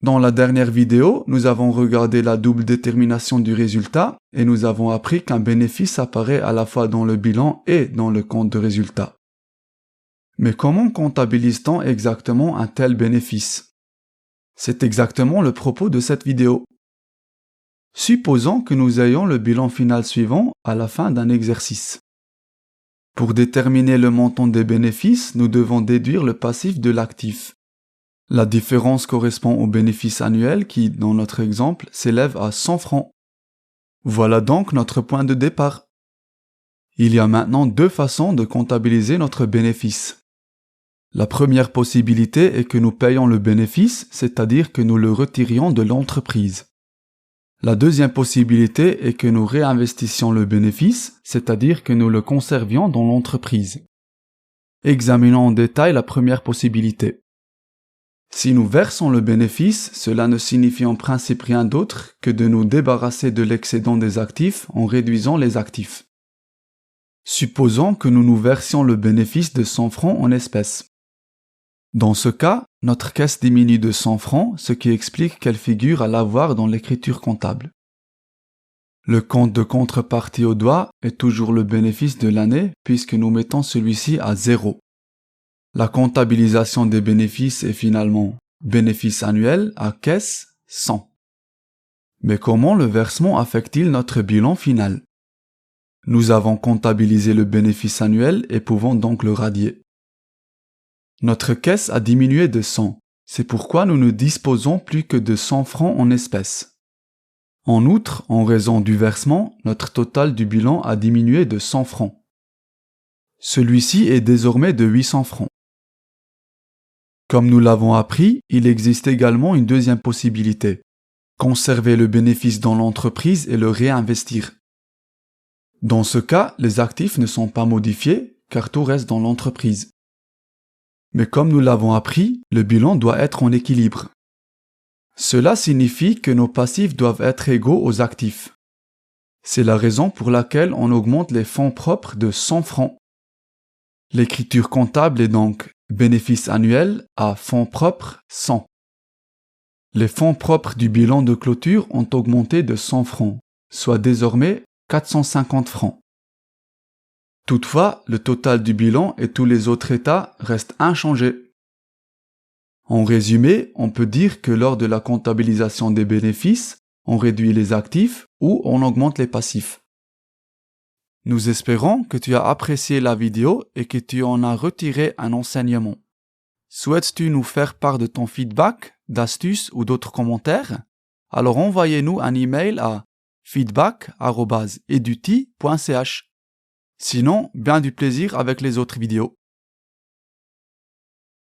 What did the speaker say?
Dans la dernière vidéo, nous avons regardé la double détermination du résultat et nous avons appris qu'un bénéfice apparaît à la fois dans le bilan et dans le compte de résultat. Mais comment comptabilise-t-on exactement un tel bénéfice? C'est exactement le propos de cette vidéo. Supposons que nous ayons le bilan final suivant à la fin d'un exercice. Pour déterminer le montant des bénéfices, nous devons déduire le passif de l'actif. La différence correspond au bénéfice annuel qui, dans notre exemple, s'élève à 100 francs. Voilà donc notre point de départ. Il y a maintenant deux façons de comptabiliser notre bénéfice. La première possibilité est que nous payons le bénéfice, c'est-à-dire que nous le retirions de l'entreprise. La deuxième possibilité est que nous réinvestissions le bénéfice, c'est-à-dire que nous le conservions dans l'entreprise. Examinons en détail la première possibilité. Si nous versons le bénéfice, cela ne signifie en principe rien d'autre que de nous débarrasser de l'excédent des actifs en réduisant les actifs. Supposons que nous nous versions le bénéfice de 100 francs en espèces. Dans ce cas, notre caisse diminue de 100 francs, ce qui explique qu'elle figure à l'avoir dans l'écriture comptable. Le compte de contrepartie au doigt est toujours le bénéfice de l'année puisque nous mettons celui-ci à 0. La comptabilisation des bénéfices est finalement bénéfice annuel à caisse 100. Mais comment le versement affecte-t-il notre bilan final? Nous avons comptabilisé le bénéfice annuel et pouvons donc le radier. Notre caisse a diminué de 100, c'est pourquoi nous ne disposons plus que de 100 francs en espèces. En outre, en raison du versement, notre total du bilan a diminué de 100 francs. Celui-ci est désormais de 800 francs. Comme nous l'avons appris, il existe également une deuxième possibilité. Conserver le bénéfice dans l'entreprise et le réinvestir. Dans ce cas, les actifs ne sont pas modifiés car tout reste dans l'entreprise. Mais comme nous l'avons appris, le bilan doit être en équilibre. Cela signifie que nos passifs doivent être égaux aux actifs. C'est la raison pour laquelle on augmente les fonds propres de 100 francs. L'écriture comptable est donc bénéfice annuel à fonds propres 100. Les fonds propres du bilan de clôture ont augmenté de 100 francs, soit désormais 450 francs. Toutefois, le total du bilan et tous les autres états restent inchangés. En résumé, on peut dire que lors de la comptabilisation des bénéfices, on réduit les actifs ou on augmente les passifs. Nous espérons que tu as apprécié la vidéo et que tu en as retiré un enseignement. Souhaites-tu nous faire part de ton feedback, d'astuces ou d'autres commentaires? Alors envoyez-nous un email à feedback@eduti.ch. Sinon, bien du plaisir avec les autres vidéos.